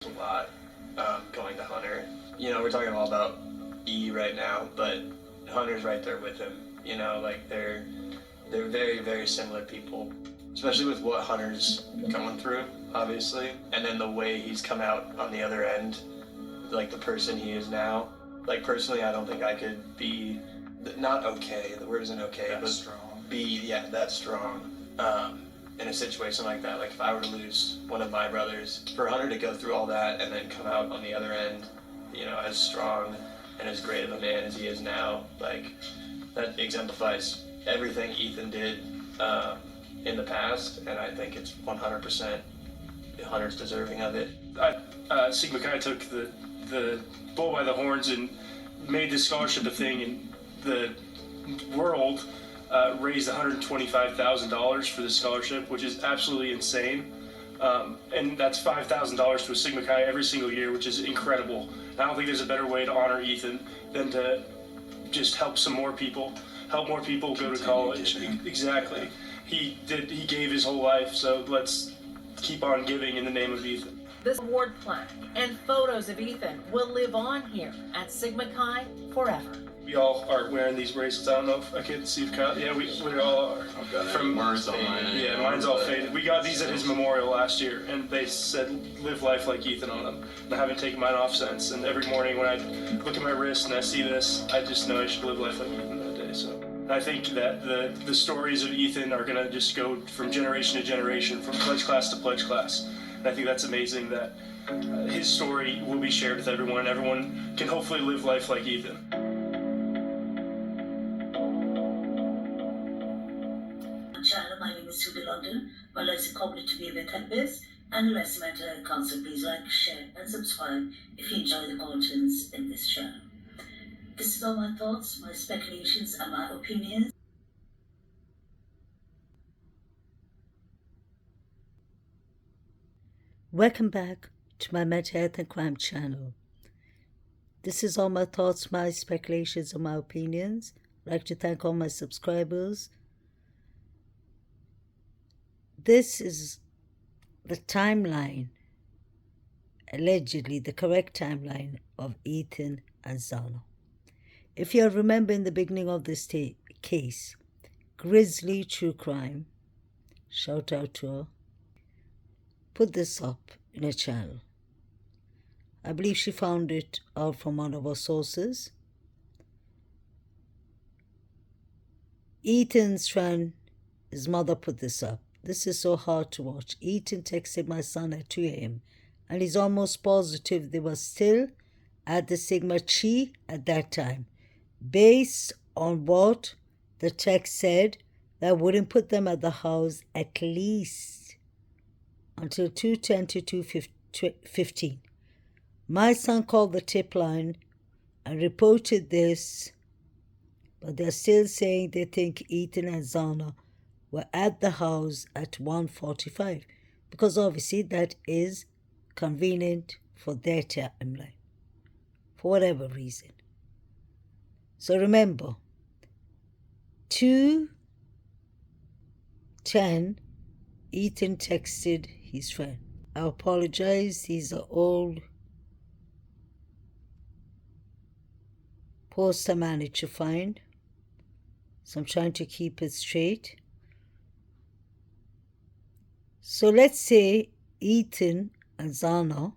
a lot going to Hunter. You know, we're talking all about E right now, but Hunter's right there with him. You know, like they're very, very similar people, especially with what Hunter's going through, obviously, and then the way he's come out on the other end, like the person he is now. Like personally, I don't think I could be not okay. The word isn't okay, That but strong. be that strong. In a situation like that, like if I were to lose one of my brothers, for Hunter to go through all that and then come out on the other end, you know, as strong and as great of a man as he is now, like that exemplifies everything Ethan did in the past, and I think it's 100% Hunter's deserving of it. Sigma Chi took the bull by the horns and made this scholarship a thing, and the world raised $125,000 for this scholarship, which is absolutely insane. And that's $5,000 to a Sigma Chi every single year, which is incredible. And I don't think there's a better way to honor Ethan than to just help more people go to college. Exactly. He gave his whole life, so let's keep on giving in the name of Ethan. This award plaque and photos of Ethan will live on here at Sigma Chi forever. We all are wearing these bracelets. I don't know if I can see if Kyle. Yeah, we all are. I've got From words on mine. Yeah, mine's all faded. We got these at his memorial last year, and they said "Live life like Ethan" on them. And I haven't taken mine off since. And every morning when I look at my wrist and I see this, I just know I should live life like Ethan that day. So I think that the stories of Ethan are gonna just go from generation to generation, from pledge class to pledge class. And I think that's amazing that his story will be shared with everyone, and everyone can hopefully live life like Ethan. Channel, my name is Sudhi London. My lesson complete to be with Tempest and lesson matter concert. Please like, share, and subscribe if you enjoy the contents in this channel. This is all my thoughts, my speculations, and my opinions. Welcome back to my mental health and crime channel. This is all my thoughts, my speculations, and my opinions. I'd like to thank all my subscribers. This is the timeline, allegedly the correct timeline of Ethan and Zana. If you remember in the beginning of this case, Grizzly True Crime, shout out to her, put this up in a channel. I believe she found it out from one of her sources. Ethan's friend, his mother, put this up. This is so hard to watch. Ethan texted my son at 2 a.m. and he's almost positive they were still at the Sigma Chi at that time. Based on what the text said, that wouldn't put them at the house at least until 2:10 to 2:15. My son called the tip line and reported this, but they're still saying they think Ethan and Zana were at the house at 1:45, because obviously that is convenient for their timeline, for whatever reason. So remember, 2:10, Ethan texted his friend. I apologize, these are old posts I managed to find, so I'm trying to keep it straight. So let's say Ethan and Zana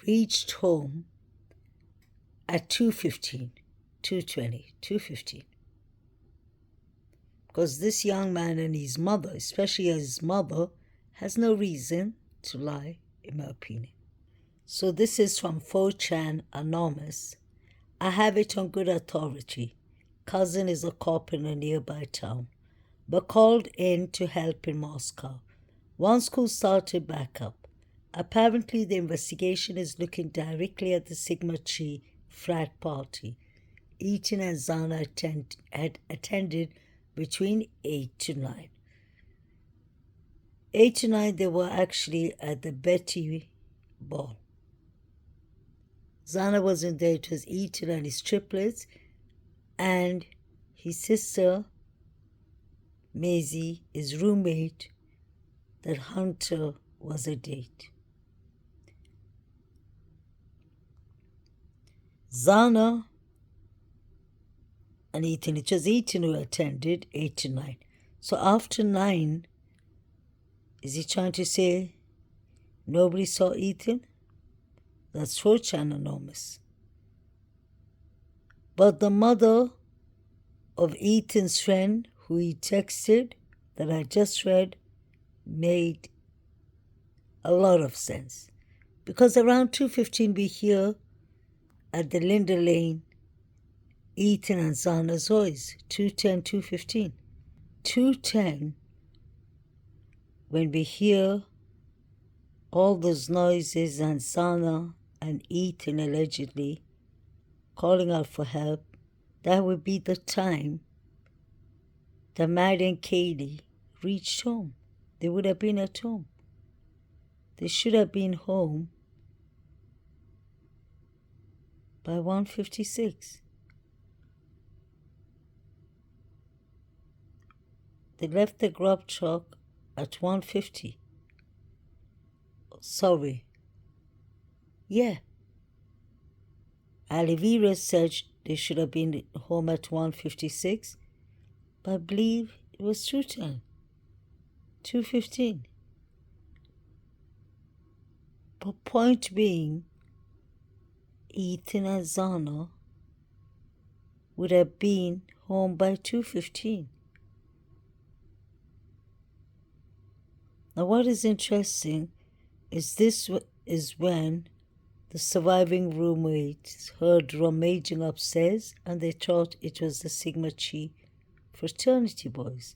reached home at 2:15, 2:20, 2:15. Because this young man and his mother, especially his mother, has no reason to lie, in my opinion. So this is from 4chan Anonymous. I have it on good authority. Cousin is a cop in a nearby town, but called in to help in Moscow. Once school started back up, apparently the investigation is looking directly at the Sigma Chi frat party Ethan and Zana had attended between 8 to 9. 8 to 9, they were actually at the Betty ball. Zana wasn't there, it was Ethan and his triplets and his sister, Maisie, his roommate, that Hunter was a date. Zana and Ethan. It was Ethan who attended 8 to 9. So after 9, is he trying to say nobody saw Ethan? That's 4chan enormous. But the mother of Ethan's friend who he texted that I just read made a lot of sense. Because around 2:15 we hear at the Linda Lane Ethan and Zana's voice. 2:10, 2:15. 2:10, when we hear all those noises and Zana and Ethan allegedly calling out for help, that would be the time that Matt and Katie reached home. They would have been at home. They should have been home by 1:56. They left the grub truck at 1:50. Sorry. Yeah. Alivira said they should have been home at 1:56, but I believe it was 2:10, 2:15. But point being, Ethan and Zana would have been home by 2:15. Now what is interesting is this is when the surviving roommates heard rummaging upstairs and they thought it was the Sigma Chi fraternity boys.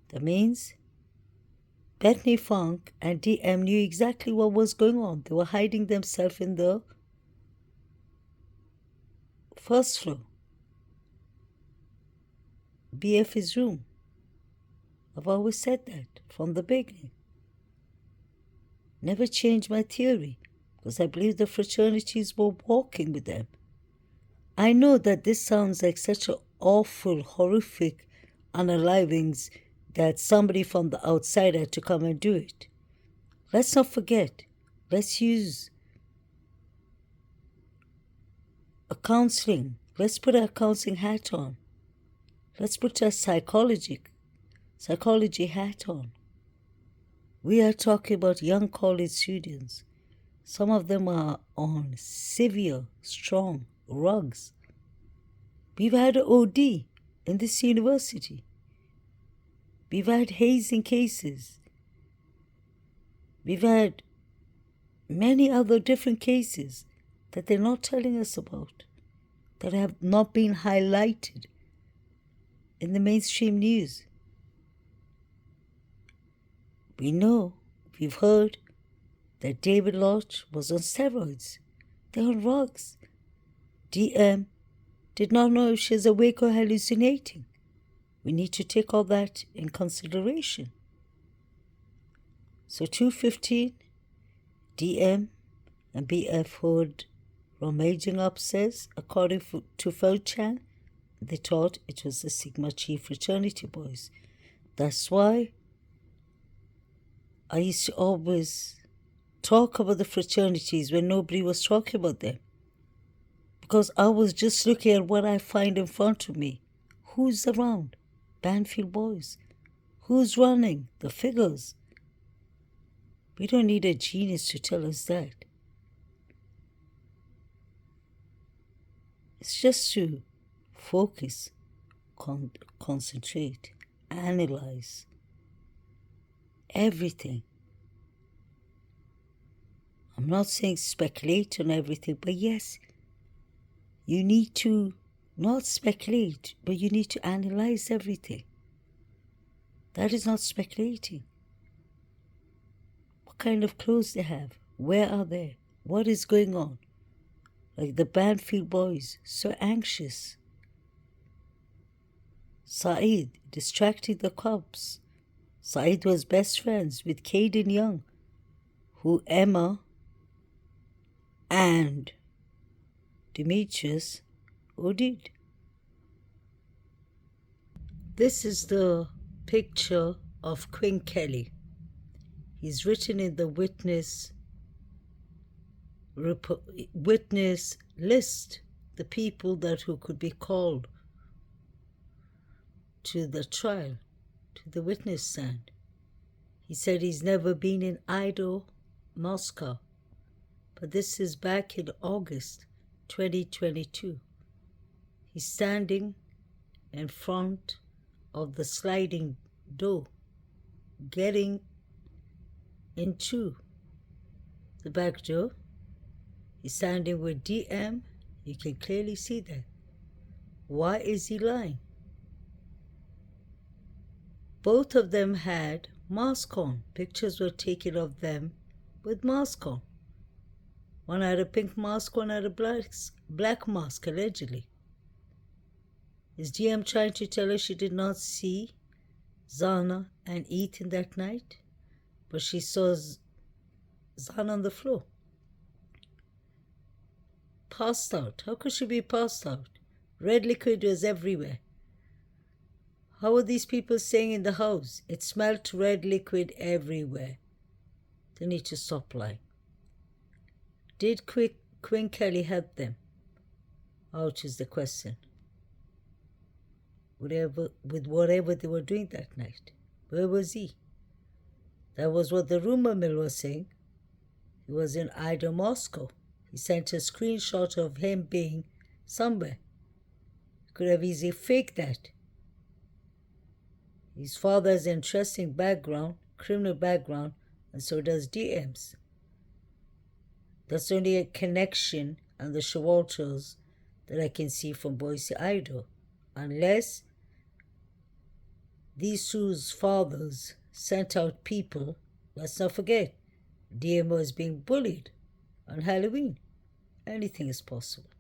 That means Bethany Funk and DM knew exactly what was going on. They were hiding themselves in the first floor. BF's room. I've always said that from the beginning. Never changed my theory because I believe the fraternities were walking with them. I know that this sounds like such an awful, horrific unalivings that somebody from the outside had to come and do it. Let's not forget. Let's use a counseling. Let's put our counseling hat on. Let's put our psychology hat on. We are talking about young college students. Some of them are on severe, strong drugs. We've had an OD in this university. We've had hazing cases. We've had many other different cases that they're not telling us about, that have not been highlighted in the mainstream news. We know, we've heard that David Lodge was on steroids. They're on drugs. DM did not know if she's awake or hallucinating. We need to take all that in consideration. So 2:15, DM and BF heard rummaging upstairs. According to 4chan, they thought it was the Sigma Chi fraternity boys. That's why I used to always talk about the fraternities when nobody was talking about them. Because I was just looking at what I find in front of me. Who's around? Banfield boys. Who's running? The figures. We don't need a genius to tell us that. It's just to focus, concentrate, analyze everything. I'm not saying speculate on everything, but yes, you need to not speculate, but you need to analyze everything. That is not speculating. What kind of clothes they have? Where are they? What is going on? Like the Banfield boys, so anxious. Saeed distracting the cops. Saeed was best friends with Caden Young, who Emma and Demetrius OD'd. This is the picture of Quinn Kelly. He's written in the witness list the people that who could be called to the trial, to the witness stand. He said he's never been in Idaho, Moscow, but this is back in August 2022. He's standing in front of the sliding door, getting into the back door. He's standing with DM. You can clearly see that. Why is he lying? Both of them had masks on. Pictures were taken of them with masks on. One had a pink mask, one had a black mask, allegedly. Is DM trying to tell her she did not see Zana and Ethan that night? But she saw Zana on the floor. Passed out. How could she be passed out? Red liquid was everywhere. How were these people staying in the house? It smelled red liquid everywhere. They need to stop lying. Did Quinn Kelly help them out is the question. With whatever they were doing that night. Where was he? That was what the rumor mill was saying. He was in Idaho, Moscow. He sent a screenshot of him being somewhere. He could have easily faked that. His father has an interesting background, criminal background, and so does DM's. That's only a connection on the Shawalters that I can see from Boise, Idaho. Unless these two's fathers sent out people. Let's not forget, DM was being bullied on Halloween. Anything is possible.